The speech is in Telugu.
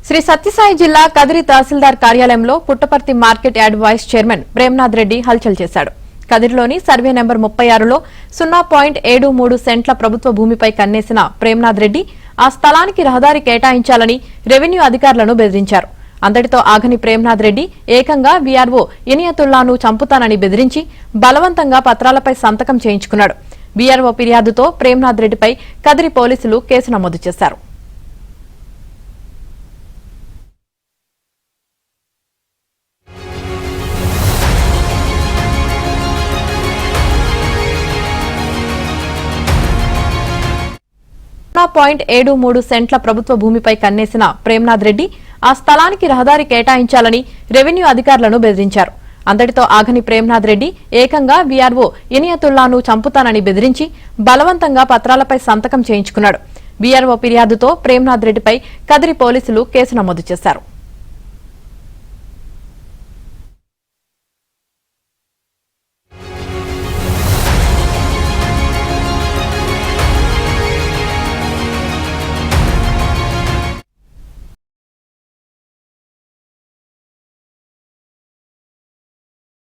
శ్రీ సత్యసాయి జిల్లా కదిరి తహసీల్దార్ కార్యాలయంలో Puttaparthi market yard vice chairman Premnath Reddy హల్చల్ చేశాడు. కదిరిలోని సర్వే నెంబర్ 36లో 0.73 సెంట్ల ప్రభుత్వ భూమిపై కన్నేసిన ప్రేమ్నాథ్ రెడ్డి ఆ స్థలానికి రహదారి కేటాయించాలని రెవెన్యూ అధికారులను బెదిరించారు. అంతటితో ఆగని ప్రేమ్నాథ్ రెడ్డి ఏకంగా వీఆర్ఓ ఇనియతుల్లాను చంపుతానని బెదిరించి బలవంతంగా పత్రాలపై సంతకం చేయించుకున్నాడు. వీఆర్ఓ ఫిర్యాదుతో ప్రేమ్నాథ్ రెడ్డిపై కదిరి పోలీసులు కేసు నమోదు చేశారు. .73 సెంట్ల ప్రభుత్వ భూమిపై కన్నేసిన ప్రేమ్నాథ్ రెడ్డి ఆ స్థలానికి రహదారి కేటాయించాలని రెవెన్యూ అధికారులను బెదిరించారు. అంతటితో ఆగని ప్రేమ్నాథ్ రెడ్డి ఏకంగా వీఆర్ఓ ఇనియతుల్లాను చంపుతానని బెదిరించి బలవంతంగా పత్రాలపై సంతకం చేయించుకున్నాడు. వీఆర్ఓ ఫిర్యాదుతో ప్రేమ్నాథ్ రెడ్డిపై కదిరి పోలీసులు కేసు నమోదు చేశారు.